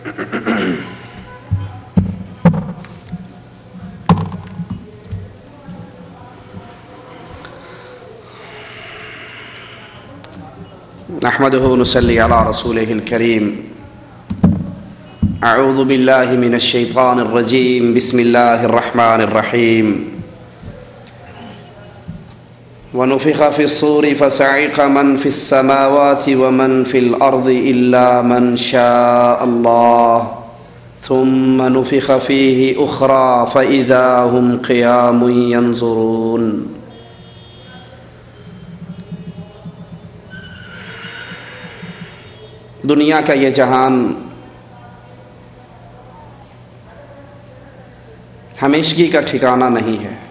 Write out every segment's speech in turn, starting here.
नहमदुहु व नुसल्ली अला रसूलिहिल करीम। अऊज़ु बिल्लाहि मिनश शैतानिर रजीम। बिस्मिल्लाहिर रहमानिर रहीम। व नुफ़िख़ फ़िस्सूरि फ़सइक़ मन फ़िस्समावाति व मन फ़िल अर्ज़ि इल्ला मन शाअ अल्लाह थुम्मा नुफ़िख़ फ़ीहि उख़रा फ़इज़ा हुम क़ियामुन यंज़ुरून। दुनिया का ये जहान हमेशगी का ठिकाना नहीं है।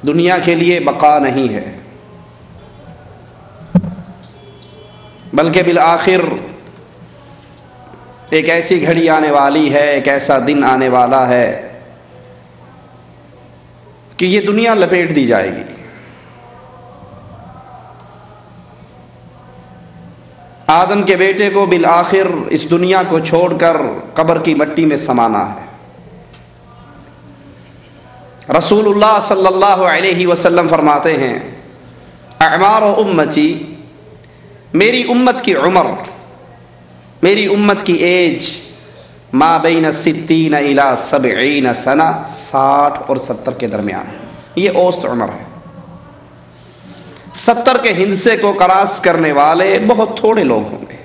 दुनिया के लिए बका नहीं है, बल्कि बिल आखिर एक ऐसी घड़ी आने वाली है, एक ऐसा दिन आने वाला है कि ये दुनिया लपेट दी जाएगी। आदम के बेटे को बिल आखिर इस दुनिया को छोड़कर कब्र की मिट्टी में समाना है। रसूलुल्लाह सल्लल्लाहु अलैहि वसल्लम फरमाते हैं, अमार उम्मती, मेरी उम्मत की उम्र, मेरी उम्मत की एज मा बैन सित्तीन इला सबईन सना, 60 और 70 के दरमियान है। ये औसत उम्र है। 70 के हिंसे को क्रॉस करने वाले बहुत थोड़े लोग होंगे।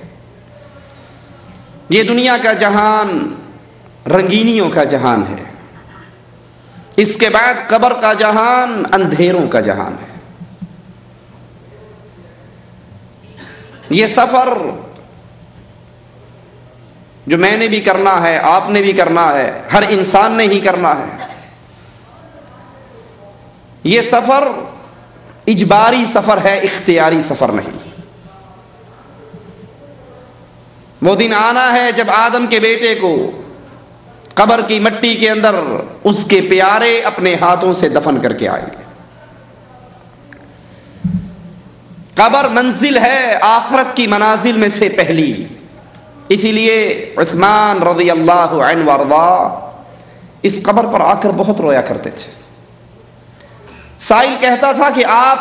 ये दुनिया का जहान रंगीनियों का जहान है। इसके बाद कब्र का जहान अंधेरों का जहान है। ये सफर जो मैंने भी करना है, आपने भी करना है, हर इंसान ने ही करना है। ये सफर इजबारी सफर है, इख्तियारी सफर नहीं। वो दिन आना है जब आदम के बेटे को कब्र की मिट्टी के अंदर उसके प्यारे अपने हाथों से दफन करके आएंगे। कब्र मंजिल है आखिरत की मनाजिल में से पहली। इसीलिए उस्मान रज़ी अल्लाहु अन्हु वअर्दा इस कब्र पर आकर बहुत रोया करते थे। साइल कहता था कि आप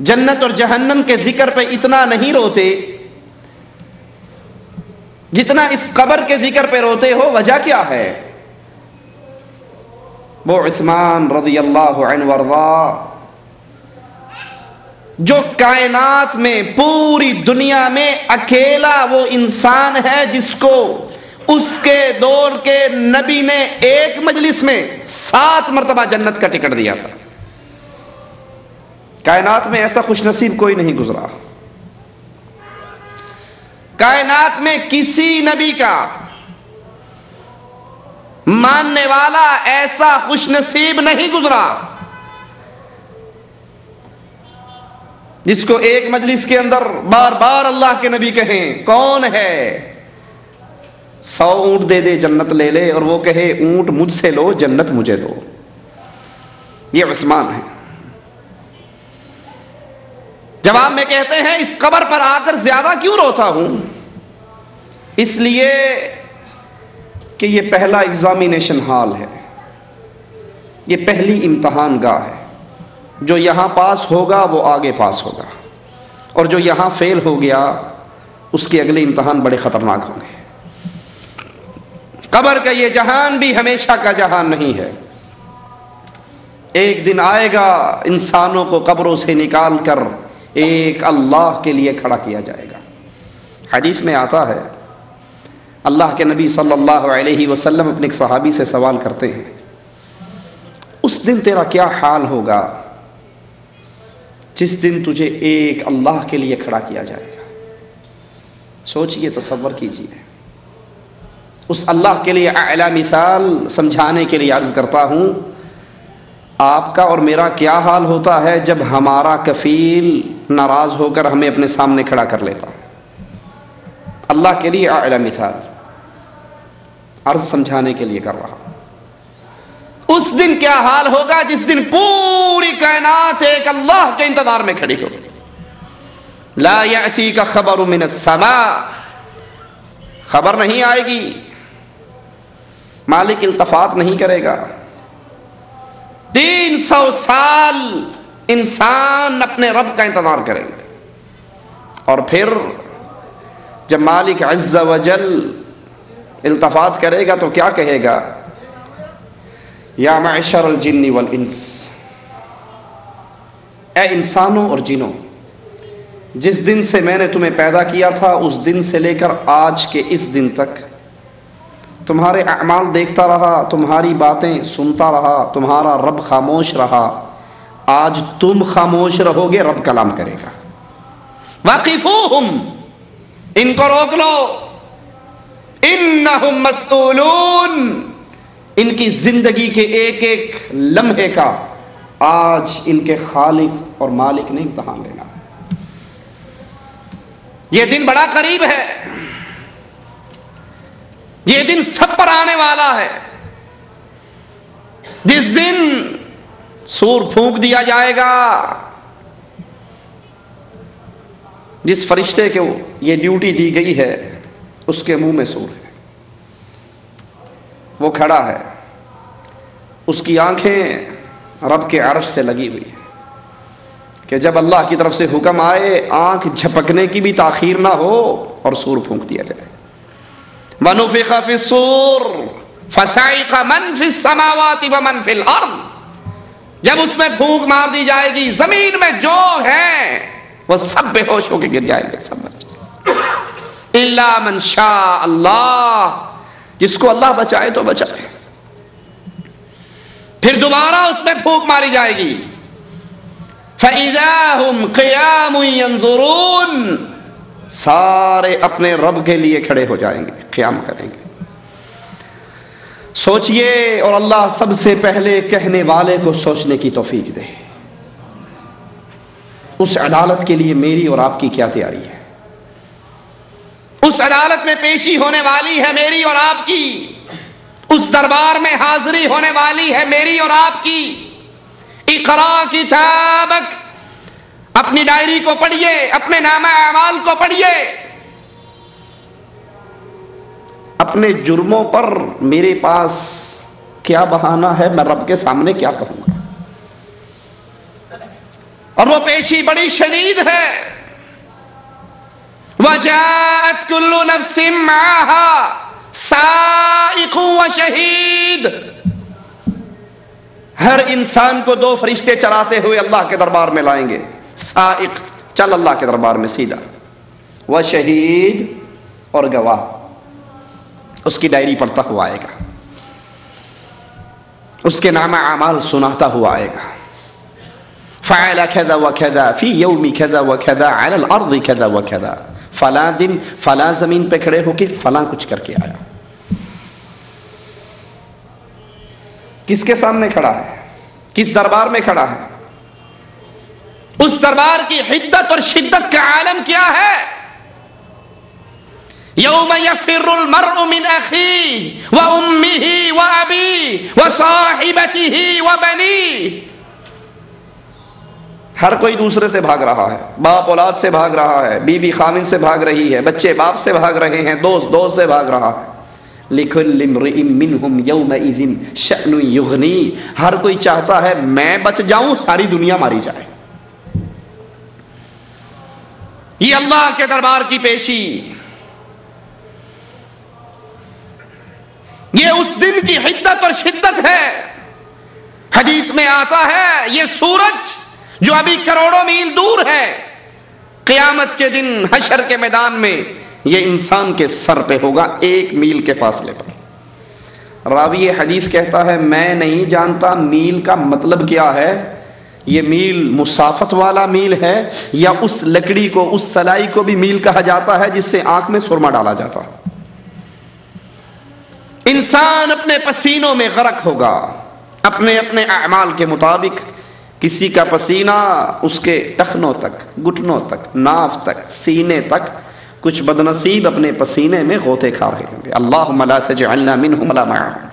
जन्नत और जहन्नम के जिक्र पे इतना नहीं रोते जितना इस कब्र के जिक्र पे रोते हो, वजह क्या है? वो उस्मान रज़ी अल्लाहु अन्हु वअर्दा जो कायनात में, पूरी दुनिया में अकेला वो इंसान है जिसको उसके दौर के नबी ने एक मजलिस में 7 मरतबा जन्नत का टिकट दिया था। कायनात में ऐसा खुशनसीब कोई नहीं गुजरा। कायनात में किसी नबी का मानने वाला ऐसा खुशनसीब नहीं गुजरा जिसको एक मजलिस के अंदर बार बार अल्लाह के नबी कहें, कौन है 100 ऊंट दे दे जन्नत ले ले, और वो कहे ऊंट मुझसे लो जन्नत मुझे दो। ये उस्मान है। जवाब में कहते हैं इस कब्र पर आकर ज्यादा क्यों रोता हूं? इसलिए कि ये पहला एग्जामिनेशन हॉल है, ये पहली इम्तहान गाह है। जो यहां पास होगा वो आगे पास होगा, और जो यहां फेल हो गया उसके अगले इम्तहान बड़े खतरनाक होंगे। कब्र का ये जहान भी हमेशा का जहान नहीं है। एक दिन आएगा इंसानों को कब्रों से निकाल कर एक अल्लाह के लिए खड़ा किया जाएगा। हदीस में आता है, अल्लाह के नबी सल्लल्लाहु अलैहि वसल्लम अपने एक सहाबी से सवाल करते हैं, उस दिन तेरा क्या हाल होगा जिस दिन तुझे एक अल्लाह के लिए खड़ा किया जाएगा? सोचिए, तसव्वुर कीजिए। उस अल्लाह के लिए आला मिसाल समझाने के लिए अर्ज करता हूं, आपका और मेरा क्या हाल होता है जब हमारा कफील नाराज होकर हमें अपने सामने खड़ा कर लेता। अल्लाह के लिए आला मिसाल अर्ज समझाने के लिए कर रहा। उस दिन क्या हाल होगा जिस दिन पूरी कायनात एक अल्लाह के इंतजार में खड़ी होगी। ला यातीका खबरु मिनस समा, खबर नहीं आएगी, मालिक इल्तफात नहीं करेगा। 300 साल इंसान अपने रब का इंतजार करेंगे, और फिर जब मालिक अज़्ज़ व जल इल्तफात करेगा तो क्या कहेगा? या मअशरल जिन्नि वल इंस, ए इंसानों और जिनों, जिस दिन से मैंने तुम्हें पैदा किया था उस दिन से लेकर आज के इस दिन तक तुम्हारे अमाल देखता रहा, तुम्हारी बातें सुनता रहा, तुम्हारा रब खामोश रहा। आज तुम खामोश रहोगे, रब कलाम करेगा। वाकिफूहुम, इनको रोक लो, इन्नहुम मस्ऊलून, इनकी जिंदगी के एक एक लम्हे का आज इनके खालिक और मालिक ने इम्तिहान लेना है। ये दिन बड़ा करीब है, ये दिन सब पर आने वाला है, जिस दिन सूर फूंक दिया जाएगा। जिस फरिश्ते को ये ड्यूटी दी गई है उसके मुंह में सूर है, वो खड़ा है, उसकी आंखें रब के अर्श से लगी हुई है कि जब अल्लाह की तरफ से हुक्म आए आंख झपकने की भी ताखीर ना हो और सूर फूंक दिया जाए। वनुफिखा फिस्सूर फसाइका मन फिस समावाति व मन फिल अर्द, जब उसमें फूंक मार दी जाएगी जमीन में जो है वो सब बेहोश होकर गिर जाएंगे, सब बच इल्ला मन शा अल्लाह, जिसको अल्लाह बचाए तो बचाए। फिर दोबारा उसमें फूंक मारी जाएगी। फइज़ा हुम क़ियामुन यंज़ुरून, सारे अपने रब के लिए खड़े हो जाएंगे, क़याम करेंगे। सोचिए, और अल्लाह सबसे पहले कहने वाले को सोचने की तौफीक दे। उस अदालत के लिए मेरी और आपकी क्या तैयारी है? उस अदालत में पेशी होने वाली है मेरी और आपकी, उस दरबार में हाजिरी होने वाली है मेरी और आपकी। इक़रा किताबक, अपनी डायरी को पढ़िए, अपने नामा अमाल को पढ़िए। अपने जुर्मों पर मेरे पास क्या बहाना है, मैं रब के सामने क्या कहूंगा? और वो पेशी बड़ी शदीद है। वजाअत कुल्लु नफ्सिम माहा साइक़ व शहीद, हर इंसान को दो फरिश्ते चलाते हुए अल्लाह के दरबार में लाएंगे। साइक़, चल अल्लाह के दरबार में सीधा, व शहीद, और गवाह उसकी डायरी पढ़ता हुआ आएगा, उसके नामा अमाल सुनाता हुआ आएगा। फ़अल कज़ा व कज़ा फ़ी यौमि कज़ा व कज़ा अलल अर्ज़ि कज़ा व कज़ा, फला दिन फला जमीन पे खड़े होके फला कुछ करके आया। किसके सामने खड़ा है? किस दरबार में खड़ा है? उस दरबार की हिद्दत और शिद्दत का आलम क्या है? यौम यफ़िर्रुल मर्उ मिन अख़ीहि व उम्मिहि व अबीहि व साहिबतिहि व बनीहि, हर कोई दूसरे से भाग रहा है, बाप औलाद से भाग रहा है, बीवी खामिन से भाग रही है, बच्चे बाप से भाग रहे हैं, दोस्त दोस्त से भाग रहा है। लिकुल्लि इम्रिइन मिनहुम यौमइज़िन शअनुन युग़नी, हर कोई चाहता है मैं बच जाऊं, सारी दुनिया मारी जाए। ये अल्लाह के दरबार की पेशी, ये उस दिन की हिद्दत और शिद्दत है। हदीस में आता है ये सूरज जो अभी करोड़ों मील दूर है, क़यामत के दिन हशर के मैदान में ये इंसान के सर पे होगा, 1 मील के फासले पर। रावी हदीस कहता है मैं नहीं जानता मील का मतलब क्या है, ये मील मुसाफत वाला मील है या उस लकड़ी को, उस सलाई को भी मील कहा जाता है जिससे आंख में सुरमा डाला जाता है। इंसान अपने पसीनों में गर्क होगा, अपने अपने अमाल के मुताबिक। किसी का पसीना उसके टखनों तक, घुटनों तक, नाफ तक, सीने तक, कुछ बदनसीब अपने पसीने में गोते खा रहे होंगे। अल्लाहुम्मा ला तजअलना मिनहुम वला मअहुम।